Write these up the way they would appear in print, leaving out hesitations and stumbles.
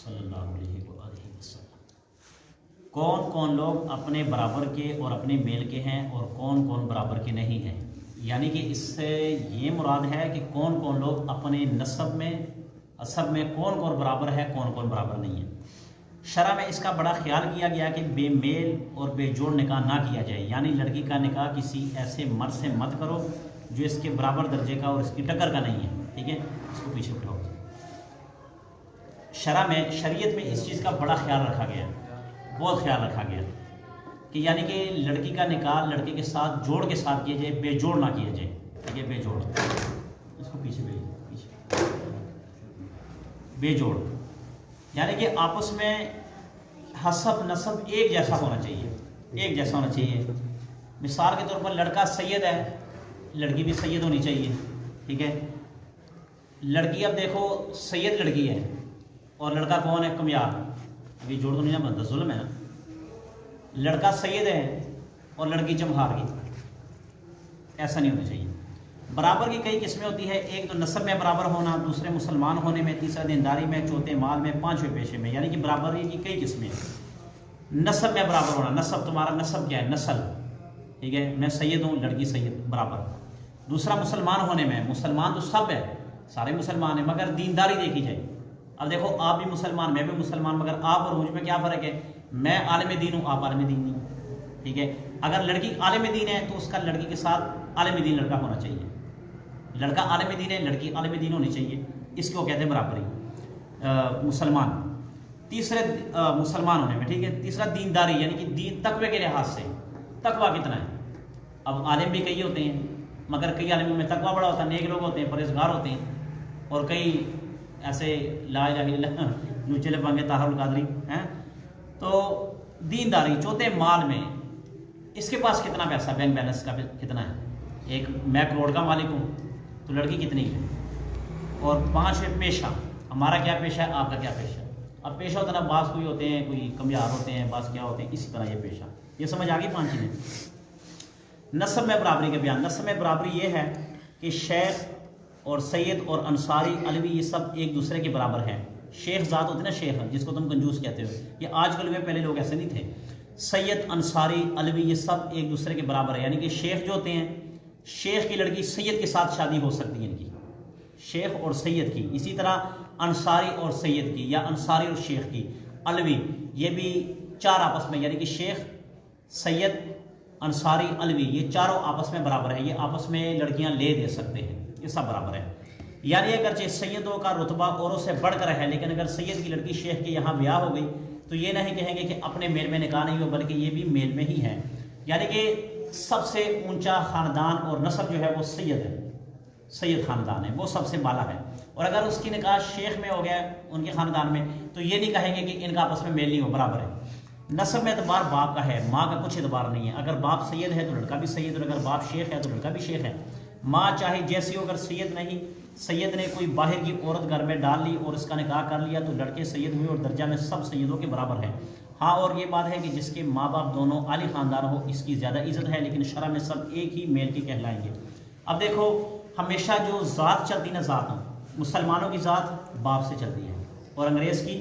सल्लल्लाहु अलैहि वसल्लम। कौन कौन लोग अपने बराबर के और अपने मेल के हैं और कौन कौन बराबर के नहीं हैं। यानी कि इससे ये मुराद है कि कौन कौन लोग अपने नसब में असब में कौन कौन बराबर है, कौन कौन बराबर नहीं है। शरअ में इसका बड़ा ख्याल किया गया कि बेमेल और बेजोड़ निकाह ना किया जाए। यानी लड़की का निकाह किसी ऐसे मर्द से मत करो जो इसके बराबर दर्जे का और इसकी टक्कर का नहीं है। ठीक है, इसको पीछे उठाओ। शरअ में, शरीयत में इस चीज़ का बड़ा ख्याल रखा गया, बहुत ख्याल रखा गया कि यानी कि लड़की का निकाह लड़के के साथ जोड़ के साथ किया जाए, बेजोड़ ना किया जाए। ठीक है, बेजोड़, इसको पीछे पीछे बेजोड़ यानी कि आपस में हसब नसब एक जैसा होना चाहिए, एक जैसा होना चाहिए। मिसाल के तौर पर लड़का सैयद है, लड़की भी सैयद होनी चाहिए। ठीक है, लड़की अब देखो सैयद लड़की है और लड़का कौन है, कमियार। अभी जोड़ तो नहीं ना बनता, जुल्म है ना। लड़का सैयद है और लड़की चमहार की, ऐसा नहीं होना चाहिए। बराबर की कई किस्में होती है, एक तो नसब में बराबर होना, दूसरे मुसलमान होने में, तीसरा दीनदारी में, चौथे माल में, पांचवें पेशे में। यानी कि बराबरी की कई किस्में हैं। नसब में बराबर होना, नसब तुम्हारा नसब क्या है, नस्ल। ठीक है, मैं सैयद हूँ, लड़की सैयद, बराबर। दूसरा मुसलमान होने में, मुसलमान तो सब है, सारे मुसलमान हैं, मगर दीनदारी देखी जाए। अब देखो आप भी मुसलमान, मैं भी मुसलमान, मगर आप और मुझ में क्या फ़र्क है, मैं आलिम दीन हूँ, आप आलिम दीन नहीं हो। ठीक है, अगर लड़की आलिम दीन है तो उसका लड़की के साथ आलिम दीन लड़का होना चाहिए। लड़का आलिम दीन है, लड़की आलिम दीन होनी चाहिए, इसको कहते हैं बराबरी। मुसलमान, तीसरे मुसलमान होने में। ठीक है, तीसरा दीनदारी यानी कि दीन तकवे के लिहाज से तकवा कितना है। अब आलिम भी कई होते हैं, मगर कई आलिमों में तकवा बड़ा होता है, नेक लोग होते हैं, परहेजगार होते हैं, और कई ऐसे ला इलाहा इल्लल्लाह नूचले पांगे ताहरुल कादरी हैं। तो दीनदारी। चौथे माल में, इसके पास कितना पैसा, बैंक बैलेंस का कितना है। एक मैं करोड़ का मालिक हूँ तो लड़की कितनी है। और पांचवें पेशा, हमारा क्या पेशा है, आपका क्या पेशा है। अब पेशा होता है ना, बास कोई होते हैं, कोई कमियार होते हैं, बास क्या होते हैं, इसी तरह ये पेशा। ये समझ आ गई पांच चीजें। नस्ब में बराबरी का बयान। नस्ब में बराबरी ये है कि शेख और सैयद और अंसारी अलवी ये सब एक दूसरे के बराबर हैं। शेख ज़ात होते हैं ना, शेख जिसको तुम कंजूस कहते हो, ये आजकल में, पहले लोग ऐसे नहीं थे। सैयद अंसारी अलवी ये सब एक दूसरे के बराबर है। यानी कि शेख जो होते हैं, शेख की लड़की सैयद के साथ शादी हो सकती है इनकी, शेख और सैयद की। इसी तरह अंसारी और सैयद की, या अंसारी और शेख की। अलवी ये भी चार आपस में, यानी कि शेख सैयद अंसारी अलवी ये चारों आपस में बराबर है। ये आपस में लड़कियां ले दे सकते हैं, ये सब बराबर है। यानी अगर सैयदों का रुतबा औरों से बढ़कर है, लेकिन अगर सैयद की लड़की शेख के यहाँ ब्याह हो गई तो ये नहीं कहेंगे कि अपने मेल में निकाह नहीं हो, बल्कि ये भी मेल में ही है। यानी कि सबसे ऊंचा खानदान और नस्ब जो है वो सैयद है, सैयद खानदान है, वो सबसे बाला है। और अगर उसकी निकाह शेख में हो गया उनके खानदान में, तो ये नहीं कहेंगे कि इनका आपस में मेल नहीं हो, बराबर है। नस्ब में एतबार बाप का है, माँ का कुछ एतबार नहीं है। अगर बाप सैयद है तो लड़का भी सैयद, और अगर बाप शेख है तो लड़का भी शेख है। माँ चाहे जैसी हो, अगर सैयद नहीं, सैयद ने कोई बाहर की औरत घर में डाल ली और इसका निकाह कर लिया तो लड़के सैयद हुए और दर्जा में सब सैयदों के बराबर है। हाँ, और ये बात है कि जिसके माँ बाप दोनों आली खानदान हो, इसकी ज़्यादा इज्जत है, लेकिन शरअ में सब एक ही मेल के कहलाएंगे। अब देखो, हमेशा जो ज़ात चलती ना, ज़ात मुसलमानों की ज़ात बाप से चलती है और अंग्रेज़ की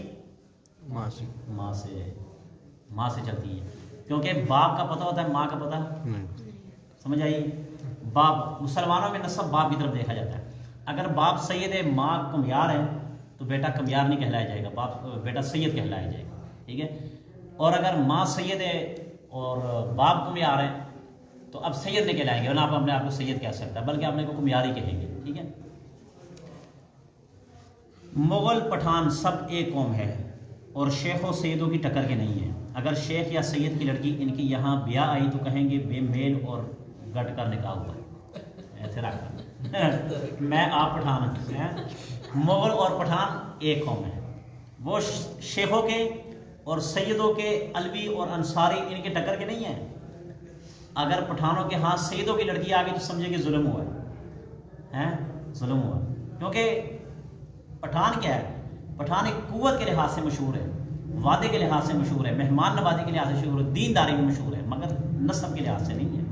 माँ से चलती है, क्योंकि बाप का पता होता है, माँ का पता नहीं। समझ आई। बाप, मुसलमानों में नस्ब बाप की तरफ देखा जाता है। अगर बाप सैयद है, माँ कमियार है, तो बेटा कमियार नहीं कहलाया जाएगा, बेटा सैयद कहलाया जाएगा। ठीक है, और अगर माँ सैयद है और बाप कमियार है तो अब सैयद नहीं कहलाएंगे, वरना आप अपने आप को सैयद कह सकता है, बल्कि अपने को कमियार ही कहेंगे। ठीक है, मुगल पठान सब एक कौम है और शेख और सैयदों की टक्कर के नहीं है। अगर शेख या सैयद की लड़की इनकी यहाँ ब्याह आई तो कहेंगे बेमेल और गट कर निकाह हुआ, ऐसे रख मैं आप पठान हैं। मुगल और पठान एक कौम है, वो शेखों के और सैयदों के, अलवी और अंसारी इनके टक्कर के नहीं है। अगर पठानों के हाथ सैयदों की लड़की आ गई तो समझे कि जुल्म हुआ है, जुल्म हुआ। क्योंकि पठान क्या है, पठान एक कुव्वत के लिहाज से मशहूर है, वादे के लिहाज से मशहूर है, मेहमान नवाजी के लिहाज से मशहूर है, दीनदारी में मशहूर है, मगर नस्ब के लिहाज से नहीं है।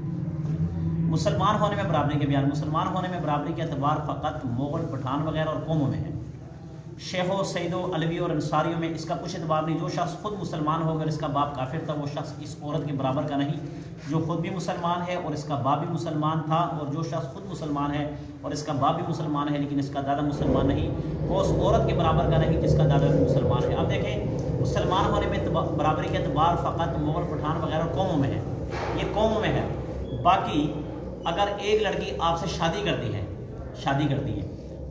मुसलमान होने में बराबरी के बयान। मुसलमान होने में बराबरी के अतबार फ़कत मुग़ल, पठान वगैरह और कौमों में है। शेखों, सईदों, अलवी और अंसारियों में इसका कुछ एतबार नहीं। जो शख्स खुद मुसलमान होकर इसका बाप काफिर था वो शख्स इस औरत के बराबर का नहीं जो खुद भी मुसलमान है और इसका बाप भी मुसलमान था, और जो शख्स खुद मुसलमान है और इसका बाप भी मुसलमान है लेकिन इसका दादा मुसलमान नहीं, वो उस औरत के बराबर का नहीं जिसका दादा भी मुसलमान है। अब देखें, मुसलमान होने में बराबरी के एतबार फ़कत मुग़ल, पठान वगैरह कौमों में है, ये कौमों में है। बाकी अगर एक लड़की आपसे शादी करती है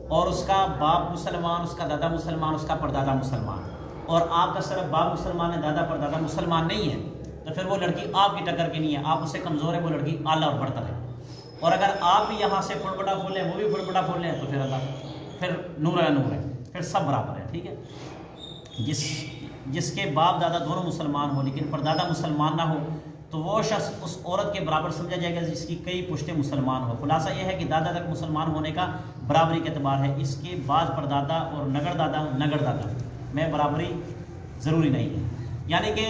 और उसका बाप मुसलमान, उसका दादा मुसलमान, उसका परदादा मुसलमान, और आपका सिर्फ बाप मुसलमान है, दादा परदादा मुसलमान नहीं है, तो फिर वो लड़की आपकी टक्कर की नहीं है, आप उससे कमज़ोर है, वो लड़की आला और बढ़तर है। और अगर आप भी यहाँ से फुलबटा फूल हैं, वो भी फुलबटा फूल हैं, तो फिर अल्लाह, फिर नूर है, फिर सब बराबर है। ठीक है, जिसके बाप दादा दोनों मुसलमान हो लेकिन परदादा मुसलमान ना हो तो वो शख्स उस औरत के बराबर समझा जाएगा जिसकी कई पुश्ते मुसलमान हो। खुलासा यह है कि दादा तक मुसलमान होने का बराबरी के अतबार है, इसके बाद परदादा और नगर दादा में बराबरी ज़रूरी नहीं है। यानी कि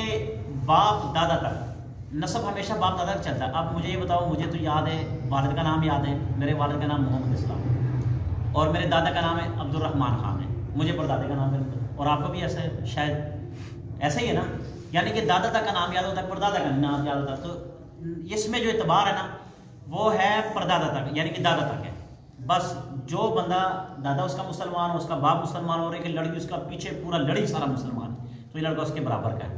बाप दादा तक नस्ब हमेशा बाप दादा तक चलता है। अब मुझे ये बताओ, मुझे तो याद है, वालिद का नाम याद है, मेरे वालिद का नाम मोहम्मद इस्लाम, और मेरे दादा का नाम है अब्दुर्रहमान खान है, मुझे परदादे का नाम है, और आपको भी ऐसा है, शायद ऐसा ही है ना। यानी कि दादा तक का नाम याद होता है, परदादा का नाम याद होता है। तो इसमें जो एतबार है ना वो है परदादा तक, यानी कि दादा तक है। बस जो बंदा दादा उसका मुसलमान हो, उसका बाप मुसलमान हो, कि लड़की उसका पीछे पूरा लड़ी सारा मुसलमान है, तो ये लड़का उसके बराबर का है।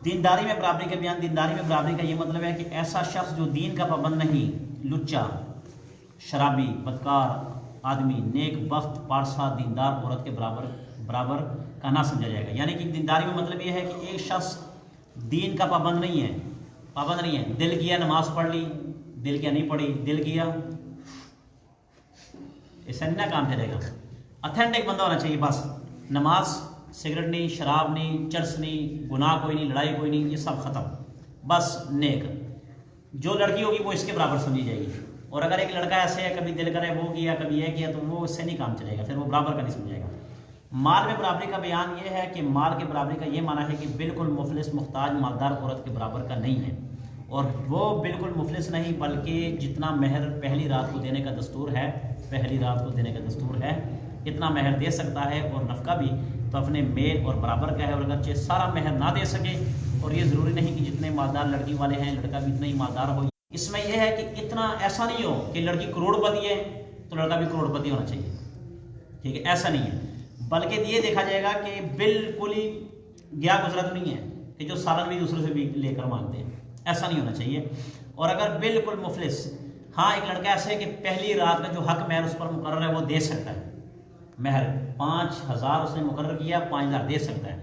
दीनदारी में बराबरी का बयान। दीनदारी में बराबरी का ये मतलब है कि ऐसा शख्स जो दीन का पाबंद नहीं, लुच्चा, शराबी, बदकार आदमी, नेक बख्त, पारसा, दीनदार औरत के बराबर का ना समझा जाएगा। यानी कि दीनदारी में मतलब ये है कि एक शख्स दीन का पाबंद नहीं है, दिल किया नमाज पढ़ ली, दिल किया नहीं पढ़ी, दिल किया, इससे नहीं ना काम चलेगा। अथेंटिक बंदा होना चाहिए, बस नमाज, सिगरेट नहीं, शराब नहीं, चर्स नहीं, गुनाह कोई नहीं, लड़ाई कोई नहीं, ये सब खत्म, बस नेक। जो लड़की होगी वो इसके बराबर समझी जाएगी। और अगर एक लड़का ऐसे है, कभी दिल करे वो किया, कभी ये किया, तो वो इससे नहीं काम चलेगा, फिर वो बराबर का नहीं समझेगा। माल में बराबरी का बयान ये है कि माल के बराबरी का ये माना है कि बिल्कुल मुफलिस, मुख्ताज, मालदार औरत के बराबर का नहीं है, और वो बिल्कुल मुफलिस नहीं, बल्कि जितना महर पहली रात को देने का दस्तूर है, इतना महर दे सकता है, और नफका भी तो अपने मेल और बराबर का है। और अगरचे सारा महर ना दे सके, और ये ज़रूरी नहीं कि जितने मालदार लड़की वाले हैं लड़का भी इतना ही मालदार हो, इसमें यह है कि इतना ऐसा नहीं हो कि लड़की करोड़पति है तो लड़का भी करोड़पति होना चाहिए। ठीक है, ऐसा नहीं है, बल्कि ये देखा जाएगा कि बिल्कुल ही गया गुजरा तो नहीं है कि जो सालन भी दूसरे से भी लेकर मांगते हैं, ऐसा नहीं होना चाहिए। और अगर बिल्कुल मुफलिस, हाँ, एक लड़का ऐसा है कि पहली रात का जो हक महर उस पर मुकर्रर है वो दे सकता है, महर 5,000 उसने मुकर्रर किया, 5,000 दे सकता है,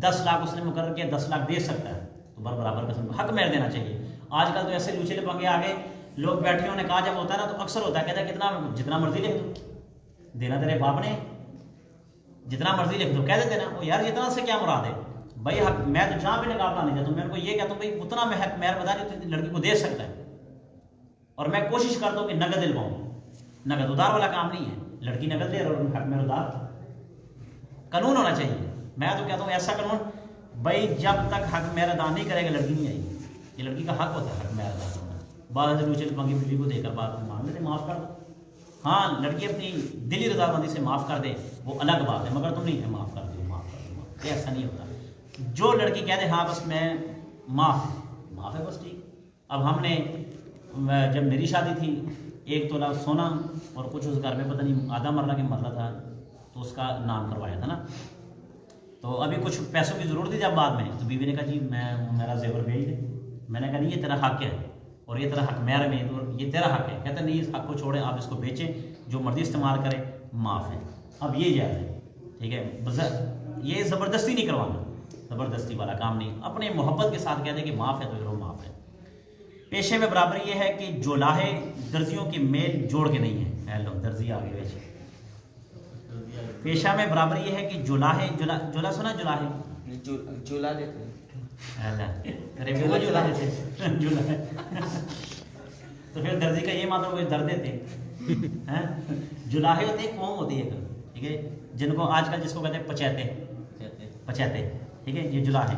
10 लाख उसने मुकर्रर किया, 10 लाख दे सकता है, तो बराबर का हक महर देना चाहिए। आजकल तो ऐसे लूचे पंगे आ गए, लोग बैठे होने कहा जब होता है ना तो अक्सर होता है, कहता है कितना जितना मर्जी लिख दो, देना तेरे बाप ने, जितना मर्जी लिख दो, कह देते ना वो, यार जितना से क्या मुराद है भाई, हक मैं तो जहाँ भी निकाह नहीं जाता हूँ, मेरे को ये कहता हूँ भाई उतना महर बता रही तो लड़की को दे सकता है, और मैं कोशिश करता हूँ कि नगद दिलवाऊँ, नगद उधार वाला काम नहीं है, लड़की नगद दे और हक में उधार कानून होना चाहिए। मैं तो कहता हूँ ऐसा कानून भाई, जब तक हक मेरा अदा नहीं करेगा लड़की नहीं आएगी, ये लड़की का हक होता है हक मेरा अदा करना। बाद में लूचे पंगे बीवी को देकर बात मांग लेते, माफ़ कर दो, हाँ, लड़की अपनी दिली रजामंदी से माफ़ कर दे वो अलग बात है, मगर तुम नहीं है माफ़ कर दो, ऐसा नहीं होता। जो लड़की कह दे हाँ बस मैं माफ़ है बस ठीक। अब हमने जब मेरी शादी थी 1 तोला सोना और कुछ उस घर में पता नहीं आधा मरला के मरला था, तो उसका नाम करवाया था ना, तो अभी कुछ पैसों की ज़रूरत थी जब बाद में, तो बीवी ने कहा जी मेरा जेवर भेज दे। मैंने कहा नहीं, ये तेरा हक है और ये तेरा हक मेरा में, तो ये तेरा हक है। कहते नहीं, इस हक को छोड़ें, आप इसको बेचें, जो मर्जी इस्तेमाल करें, माफ़ है। अब ये जायज़ है, ठीक है, ये ज़बरदस्ती नहीं करवाना, ज़बरदस्ती वाला काम नहीं, अपने मोहब्बत के साथ कह दें कि माफ़ है तो ज़रूर माफ़ है। पेशे में बराबरी ये है कि जोलाहे दर्जियों के मेल जोड़ के नहीं है। हेलो, दर्जी आ गए वैसे। पेशा में बराबरी ये है कि जोलाहे, जोला सुना, जोलाहे जोला देते अरे वो जोला देते जोला तो फिर दर्जी का ये मतलब कोई दर्द देते हैं। जुलाहे होते हैं, कौम होती है, ठीक है, जिनको आजकल जिसको कहते हैं पचैते, ठीक है, ये जुलाहे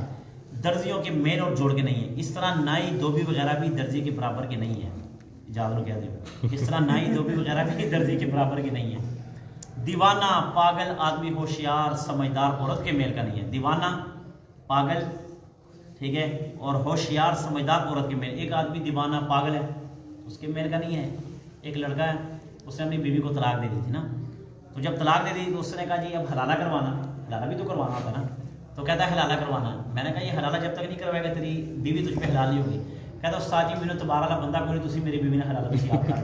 दर्जियों के मेल और जोड़ के नहीं है। इस तरह नाई धोबी वगैरह भी दर्जी के बराबर के नहीं है, जादू कह दो, इस तरह नाई धोबी वगैरह भी दर्जी के बराबर के नहीं है। दीवाना पागल आदमी होशियार समझदार औरत के मेल का नहीं है। दीवाना पागल, ठीक है, और होशियार समझदार औरत के मेल। एक आदमी दीवाना पागल है उसके मेल का नहीं है। एक लड़का है, उसने अपनी बीवी को तलाक दे दी थी ना, तो जब तलाक दे दी तो उसने कहा जी अब हलाला करवाना, हलाला भी तो करवाना होता ना, तो कहता है हलाला करवाना। मैंने कहा ये हलाला जब तक नहीं करवाएगा तेरी बीवी तुझ पे हलाल नहीं होगी। कहता उस्ताद जी मैंने तबार वाला बंदा कोई नहीं, तुसी मेरी बीवी ने हलाला तुसी आप कर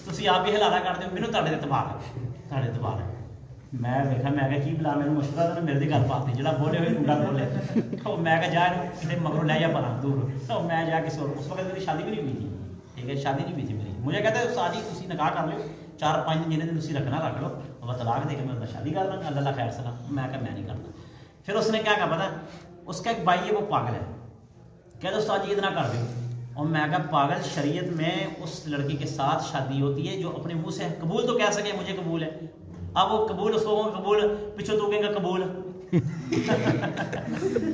तुसी आप भी हलाला कर दो, मैनू ਤੁਹਾਡੇ ਤੇ ਤਬਾਰ ਹੈ, ਤੁਹਾਡੇ ਤਬਾਰ ਹੈ। मैं वेखा मैं क्या बला मैं मुश्किल तो मेरे गल पाती जो बोले हुए मुंडा बोले तो मैं जा कि मगरों ले जा परा दूर, तो मैं जा किसी और। उस वक्त मेरी शादी भी नहीं हुई थी, ठीक है, शादी नहीं हुई थी मेरी। मुझे कहते शादी तुम निकाह कर लो, 4-5 जिन्हें तुम रखना रख लो, और तलाक दे के मैं शादी कर लूँगा, अल्लाह खैर सलाम। मैं क्या मैं नहीं करता। फिर उसने क्या कहा पता, उसका एक भाई है वो पागल है, कहते उस्ताद जी इतना कर दो। और मैं क्या पागल, शरीयत में उस लड़की के साथ शादी होती है जो अपने मुँह से कबूल तो कह सके मुझे कबूल है। अब वो कबूल उसको कबूल पीछे तू कहेगा कबूल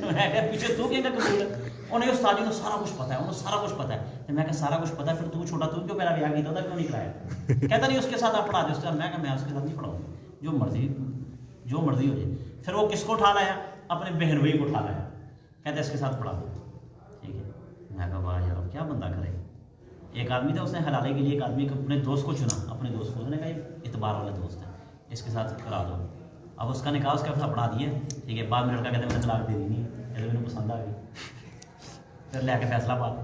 मैं क्या पीछे तू कहेगा कबूल। उन्हें उस्ताद जी को सारा कुछ पता है, उन्हें सारा कुछ पता है। तो मैं क्या सारा कुछ पता है, फिर तू छोटा, तू क्यों मेरा ब्याह किया था, क्यों नहीं कराया? कहता नहीं उसके साथ आप पढ़ा दे। उसका मैं क्या मैं उसके साथ नहीं पढ़ाऊँ, जो मर्जी हो जाए। फिर वो किसको उठा लाया, अपने बहन भाई को उठा लाया, कहते इसके साथ पढ़ा दो, ठीक है। मैं कहा वाह यार क्या बंदा करे। एक आदमी था उसने हलाले के लिए एक आदमी अपने दोस्त को चुना, अपने दोस्त को, उसने कहा इतबार वाला दोस्त है इसके साथ करा दो। अब उसका निकाह उसके साथ पढ़ा दिया, ठीक है। बाद में लड़का कहते मैंने तलाक दे दी नहीं, कहते मैंने पसंद आ गई, फिर लेके फैसला बात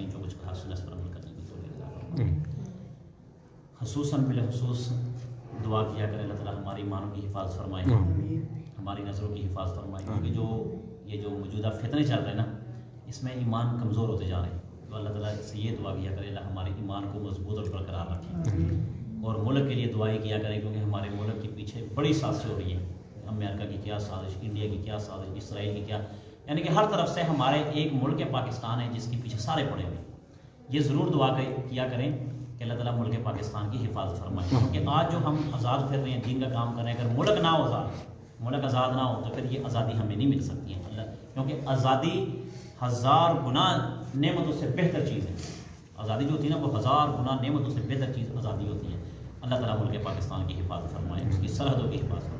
जो कुछ खास पर अमल करने की खसूसन बिलखसूस दुआ किया करें अल्लाह ताला हमारी ईमानों की हिफाजत फरमाए, हमारी नज़रों की हिफाजत फरमाए। क्योंकि जो ये जो मौजूदा फितने चल रहे हैं ना, इसमें ईमान कमज़ोर होते जा रहे हैं। तो अल्लाह ताला से ये दुआ किया करें अल्लाह हमारे ईमान को मजबूत और बरकरार रखें। और मुल्क के लिए दुआएं किया करें, क्योंकि हमारे मुल्क के पीछे बड़ी साजिश हो रही है। अमेरिका की क्या साजिश, इंडिया की क्या साजिश, इसराइल की क्या, यानी कि हर तरफ से हमारे एक मुल्क पाकिस्तान है जिसके पीछे सारे पड़े हुए। ये ज़रूर दुआ किया करें कि अल्लाह ताला मुल्क पाकिस्तान की हिफाजत फरमाए। क्योंकि आज जो हम आज़ाद फिर रहे हैं, दीन का काम कर रहे हैं, अगर मुल्क ना हो आज़ाद, मुल्क आज़ाद ना हो तो फिर ये आज़ादी हमें नहीं मिल सकती है। क्योंकि आज़ादी 1000 गुना नेमतों से बेहतर चीज़ है। आज़ादी जो होती है ना वो 1000 गुना नेमतों से बेहतर चीज़ आज़ादी होती है। अल्लाह ताला मुल्क पाकिस्तान की हिफाजत फरमाए, उसकी सरहदों की हिफाजत।